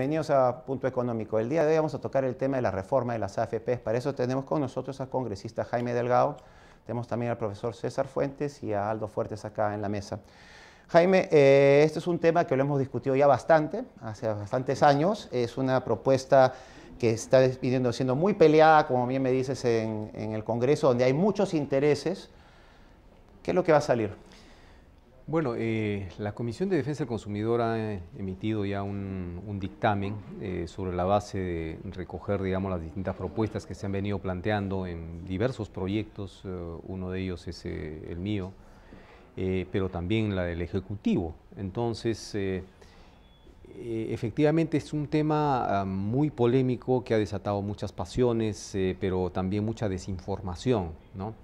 bienvenidos a Punto Económico. El día de hoy vamos a tocar el tema de la reforma de las AFPs. Para eso tenemos con nosotros al congresista Jaime Delgado, tenemos también al profesor César Fuentes y a Aldo Fuertes acá en la mesa. Jaime, este es un tema que lo hemos discutido ya bastante, hace bastantes años. Es una propuesta que está siendo muy peleada, como bien me dices, en el Congreso, donde hay muchos intereses. ¿Qué es lo que va a salir? Bueno, la Comisión de Defensa del Consumidor ha emitido ya un dictamen sobre la base de recoger, digamos, las distintas propuestas que se han venido planteando en diversos proyectos. Uno de ellos es el mío, pero también la del Ejecutivo. Entonces, efectivamente es un tema muy polémico que ha desatado muchas pasiones, pero también mucha desinformación, ¿no?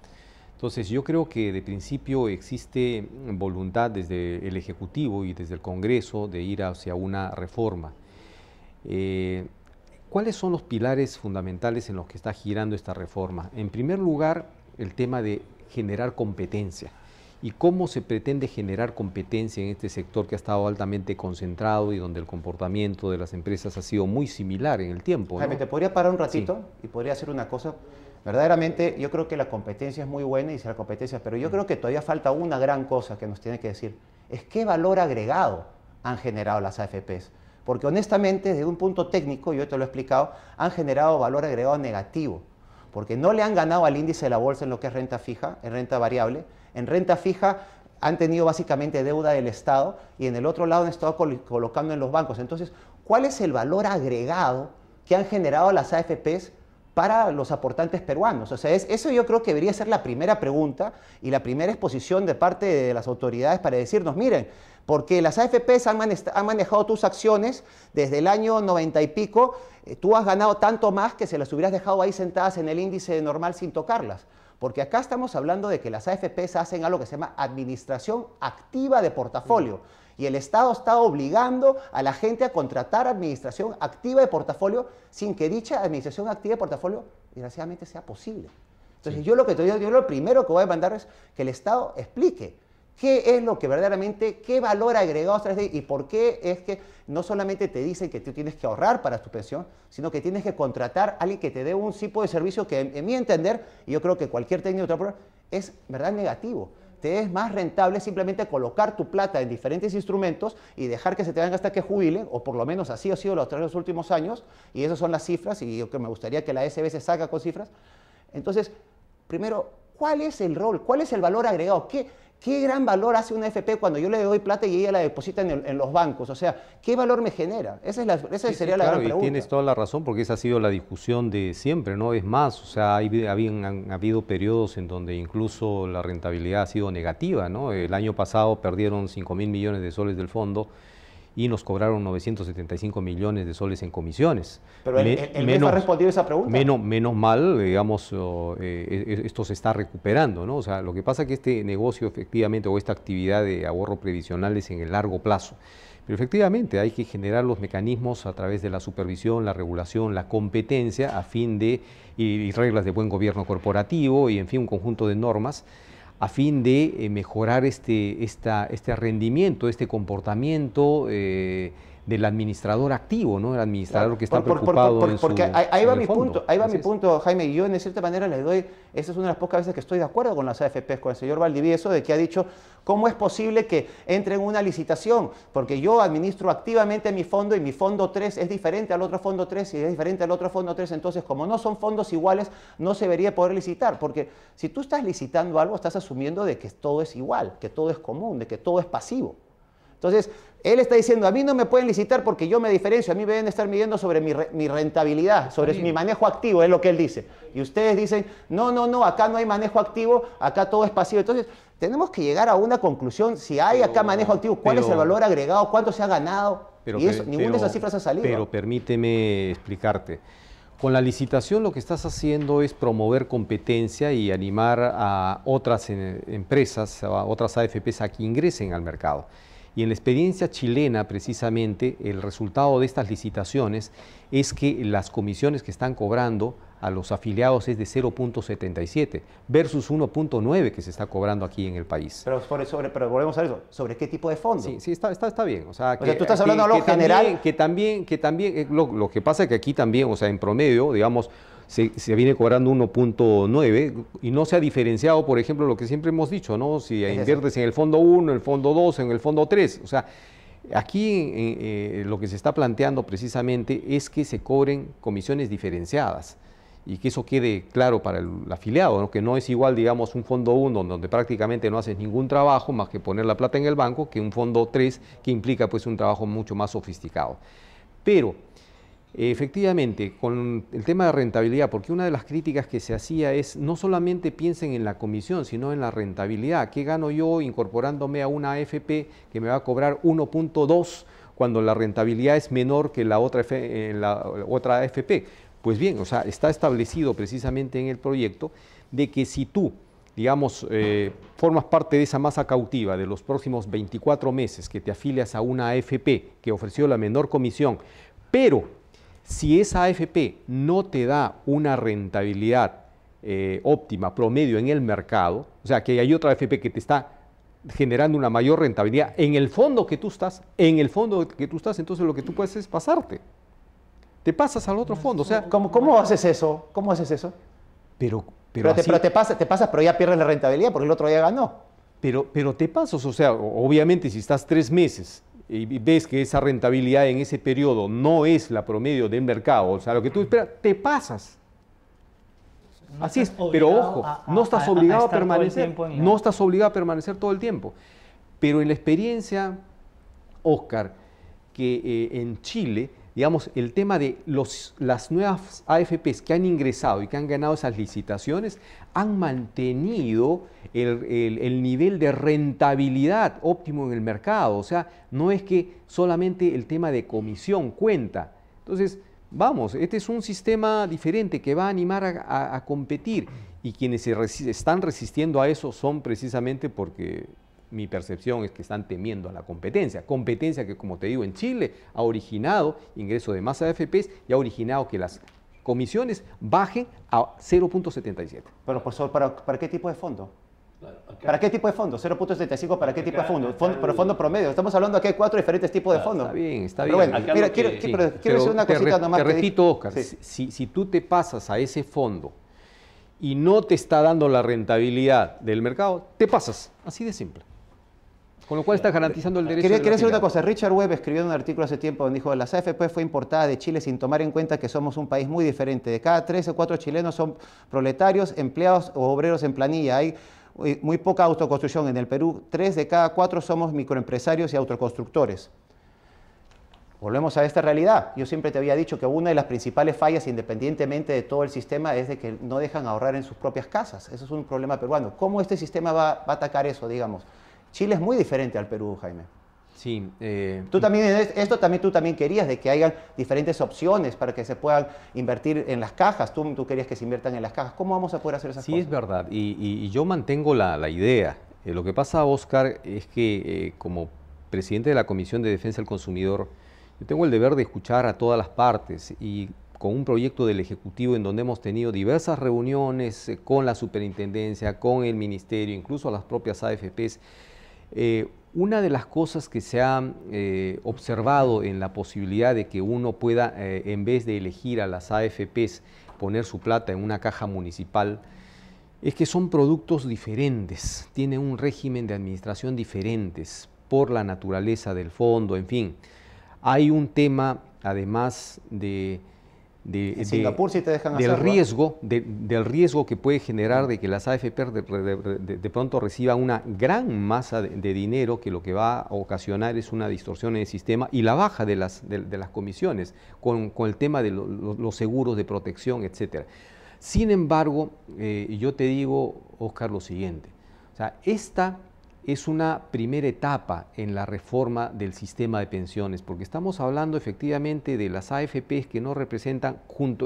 Entonces yo creo que de principio existe voluntad desde el Ejecutivo y desde el Congreso de ir hacia una reforma. ¿Cuáles son los pilares fundamentales en los que está girando esta reforma? En primer lugar, el tema de generar competencia. ¿Y cómo se pretende generar competencia en este sector que ha estado altamente concentrado y donde el comportamiento de las empresas ha sido muy similar en el tiempo, Jaime, ¿no? ¿te podría parar un ratito? Sí. Y podría hacer una cosa? Verdaderamente, yo creo que la competencia es muy buena y la competencia, pero yo creo que todavía falta una gran cosa que nos tiene que decir, es qué valor agregado han generado las AFPs. Porque honestamente, desde un punto técnico, yo te lo he explicado, han generado valor agregado negativo. Porque no le han ganado al índice de la bolsa en lo que es renta fija, en renta variable. En renta fija han tenido básicamente deuda del Estado y en el otro lado han estado colocando en los bancos. Entonces, ¿cuál es el valor agregado que han generado las AFPs para los aportantes peruanos? O sea, eso yo creo que debería ser la primera pregunta y la primera exposición de parte de las autoridades para decirnos, miren, porque las AFPs han manejado tus acciones desde el año 90 y pico, tú has ganado tanto más que se las hubieras dejado ahí sentadas en el índice normal sin tocarlas. Porque acá estamos hablando de que las AFPs hacen algo que se llama administración activa de portafolio. Y el Estado está obligando a la gente a contratar administración activa de portafolio sin que dicha administración activa de portafolio, desgraciadamente, sea posible. Entonces, sí, yo lo primero que voy a mandar es que el Estado explique qué es lo que verdaderamente, qué valor agregado trae y por qué es que no solamente te dicen que tú tienes que ahorrar para tu pensión, sino que tienes que contratar a alguien que te dé un tipo de servicio que, en mi entender, y yo creo que cualquier técnico de es verdad negativo. Te es más rentable simplemente colocar tu plata en diferentes instrumentos y dejar que se te venga hasta que jubilen, o por lo menos así ha sido los últimos años, y esas son las cifras, y yo que me gustaría que la SB se salga con cifras. Entonces, primero, ¿cuál es el rol? ¿Cuál es el valor agregado? ¿Qué gran valor hace una AFP cuando yo le doy plata y ella la deposita en los bancos? O sea, ¿qué valor me genera? Esa sería la gran pregunta. Y tienes toda la razón, porque esa ha sido la discusión de siempre, ¿no? Es más, o sea, han habido periodos en donde incluso la rentabilidad ha sido negativa, ¿no? El año pasado perdieron 5.000 millones de soles del fondo y nos cobraron 975 millones de soles en comisiones. Pero el MEF ha respondido esa pregunta. Menos mal, digamos, esto se está recuperando, ¿no? O sea, lo que pasa es que este negocio efectivamente, o esta actividad de ahorro previsional es en el largo plazo. Pero efectivamente hay que generar los mecanismos a través de la supervisión, la regulación, la competencia, a fin de, y reglas de buen gobierno corporativo y, en fin, un conjunto de normas, a fin de mejorar este rendimiento, este comportamiento del administrador activo, ¿no? El administrador que está preocupado en su fondo. Ahí va mi punto, Jaime, y yo de cierta manera le doy, esa es una de las pocas veces que estoy de acuerdo con las AFPs, con el señor Valdivieso, de que ha dicho, ¿cómo es posible que entre en una licitación? Porque yo administro activamente mi fondo y mi fondo 3 es diferente al otro fondo 3 y es diferente al otro fondo 3, entonces como no son fondos iguales, no se debería poder licitar, porque si tú estás licitando algo, estás asumiendo de que todo es igual, que todo es común, de que todo es pasivo. Entonces, él está diciendo, a mí no me pueden licitar porque yo me diferencio, a mí me deben estar midiendo sobre mi rentabilidad, sobre mi manejo activo, es lo que él dice. Y ustedes dicen, no, acá no hay manejo activo, acá todo es pasivo. Entonces, tenemos que llegar a una conclusión, si hay acá manejo activo, ¿cuál es el valor agregado? ¿Cuánto se ha ganado? Ninguna de esas cifras ha salido. Pero permíteme explicarte. Con la licitación lo que estás haciendo es promover competencia y animar a otras empresas, a otras AFPs a que ingresen al mercado. Y en la experiencia chilena, precisamente, el resultado de estas licitaciones es que las comisiones que están cobrando a los afiliados es de 0.77 versus 1.9 que se está cobrando aquí en el país. Pero volvemos a eso, ¿sobre qué tipo de fondo? Sí, está bien. O sea, tú estás hablando de lo general. Lo que pasa es que aquí también, o sea, en promedio, digamos, se viene cobrando 1.9 y no se ha diferenciado, por ejemplo, lo que siempre hemos dicho, ¿no? Si inviertes en el fondo 1, en el fondo 2, en el fondo 3, o sea, aquí lo que se está planteando precisamente es que se cobren comisiones diferenciadas y que eso quede claro para el afiliado, ¿no? Que no es igual, digamos, un fondo 1 donde prácticamente no haces ningún trabajo más que poner la plata en el banco, que un fondo 3 que implica pues un trabajo mucho más sofisticado. Pero efectivamente, con el tema de rentabilidad, porque una de las críticas que se hacía es no solamente piensen en la comisión, sino en la rentabilidad. ¿Qué gano yo incorporándome a una AFP que me va a cobrar 1.2 cuando la rentabilidad es menor que la otra AFP? Pues bien, o sea, está establecido precisamente en el proyecto de que si tú, digamos, formas parte de esa masa cautiva de los próximos 24 meses que te afilias a una AFP que ofreció la menor comisión, pero si esa AFP no te da una rentabilidad óptima, promedio en el mercado, o sea, que hay otra AFP que te está generando una mayor rentabilidad en el fondo que tú estás, entonces lo que tú puedes es pasarte. Te pasas al otro fondo, o sea... ¿Cómo haces eso? ¿Cómo haces eso? Pero te pasas, pero ya pierdes la rentabilidad porque el otro ya ganó. Pero te pasas, o sea, obviamente si estás 3 meses y ves que esa rentabilidad en ese periodo no es la promedio del mercado, o sea, lo que tú esperas, te pasas. Así es, pero ojo, no estás obligado a permanecer, no estás obligado a permanecer todo el tiempo. Pero en la experiencia, Oscar, que en Chile, digamos, el tema de las nuevas AFPs que han ingresado y que han ganado esas licitaciones han mantenido el nivel de rentabilidad óptimo en el mercado. O sea, no es que solamente el tema de comisión cuenta. Entonces, vamos, este es un sistema diferente que va a animar a competir y quienes están resistiendo a eso son precisamente porque... Mi percepción es que están temiendo a la competencia que, como te digo, en Chile ha originado ingreso de más AFPs y ha originado que las comisiones bajen a 0.77. Pero ¿para qué tipo de fondo? ¿Para qué tipo de fondo? 0.75, ¿para qué tipo de fondo? Pero fondo promedio. Estamos hablando aquí de 4 diferentes tipos de fondos. Está bien. Bueno, mira, quiero decir una cosita nomás. Te repito, Oscar, si tú te pasas a ese fondo y no te está dando la rentabilidad del mercado, te pasas, así de simple. Con lo cual está garantizando el derecho. Quería decir una cosa. Richard Webb escribió un artículo hace tiempo donde dijo: las AFP fue importada de Chile sin tomar en cuenta que somos un país muy diferente. De cada 3 o 4 chilenos son proletarios, empleados o obreros en planilla. Hay muy poca autoconstrucción. En el Perú, 3 de cada 4 somos microempresarios y autoconstructores. Volvemos a esta realidad. Yo siempre te había dicho que una de las principales fallas, independientemente de todo el sistema, es de que no dejan ahorrar en sus propias casas. Eso es un problema peruano. ¿Cómo este sistema va a atacar eso, digamos? Chile es muy diferente al Perú, Jaime. Sí. Tú también querías de que haya diferentes opciones para que se puedan invertir en las cajas. Tú querías que se inviertan en las cajas. ¿Cómo vamos a poder hacer esas cosas? Sí, es verdad. Y yo mantengo la idea. Lo que pasa, Oscar, es que como presidente de la Comisión de Defensa del Consumidor, yo tengo el deber de escuchar a todas las partes y con un proyecto del Ejecutivo en donde hemos tenido diversas reuniones con la superintendencia, con el ministerio, incluso a las propias AFPs. Una de las cosas que se ha observado en la posibilidad de que uno pueda, en vez de elegir a las AFPs, poner su plata en una caja municipal, es que son productos diferentes, tienen un régimen de administración diferentes por la naturaleza del fondo, en fin. Hay un tema, además en Singapur sí te dejan hacerlo. Del riesgo que puede generar de que las AFP de pronto reciban una gran masa de dinero, que lo que va a ocasionar es una distorsión en el sistema y la baja de las comisiones con el tema de los seguros de protección, etc. Sin embargo, yo te digo, Oscar, lo siguiente. O sea, esta es una primera etapa en la reforma del sistema de pensiones, porque estamos hablando efectivamente de las AFPs que no representan,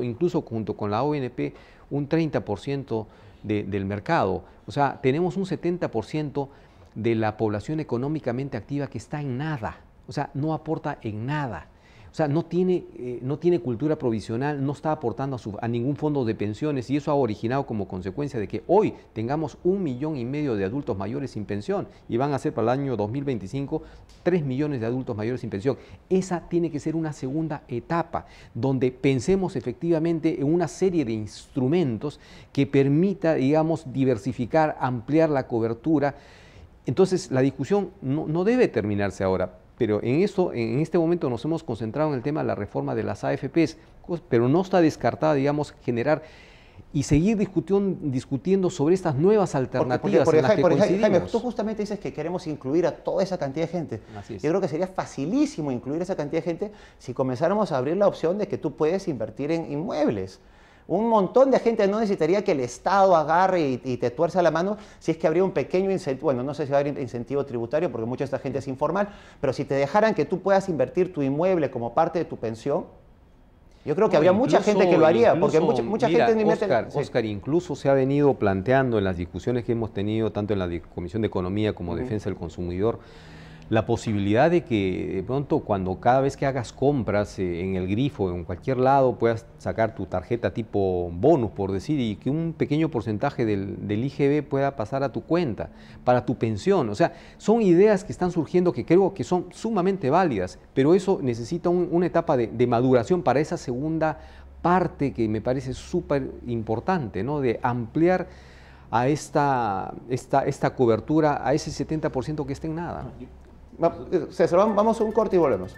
incluso junto con la ONP, un 30% del mercado. O sea, tenemos un 70% de la población económicamente activa que está en nada, o sea, no aporta en nada. O sea, no tiene cultura provisional, no está aportando a ningún fondo de pensiones, y eso ha originado como consecuencia de que hoy tengamos 1,5 millones de adultos mayores sin pensión, y van a ser para el año 2025 3 millones de adultos mayores sin pensión. Esa tiene que ser una segunda etapa, donde pensemos efectivamente en una serie de instrumentos que permita, digamos, diversificar, ampliar la cobertura. Entonces, la discusión no debe terminarse ahora. Pero en este momento nos hemos concentrado en el tema de la reforma de las AFPs, pero no está descartada, digamos, generar y seguir discutiendo sobre estas nuevas alternativas en las que coincidimos. Jaime, tú justamente dices que queremos incluir a toda esa cantidad de gente. Así es. Yo creo que sería facilísimo incluir a esa cantidad de gente si comenzáramos a abrir la opción de que tú puedes invertir en inmuebles. Un montón de gente no necesitaría que el Estado agarre y te tuerza la mano si es que habría un pequeño incentivo, bueno, no sé si va a haber incentivo tributario porque mucha de esta gente es informal, pero si te dejaran que tú puedas invertir tu inmueble como parte de tu pensión, yo creo que habría mucha gente que lo haría, porque mucha gente no invierte. Oscar, incluso se ha venido planteando en las discusiones que hemos tenido, tanto en la Comisión de Economía como Defensa del Consumidor, la posibilidad de que de pronto cuando cada vez que hagas compras en el grifo, en cualquier lado, puedas sacar tu tarjeta tipo bonus, por decir, y que un pequeño porcentaje del IGB pueda pasar a tu cuenta, para tu pensión. O sea, son ideas que están surgiendo que creo que son sumamente válidas, pero eso necesita una etapa de maduración para esa segunda parte que me parece súper importante, ¿no? De ampliar a esta cobertura a ese 70% que está en nada. César, vamos a un corte y volvemos.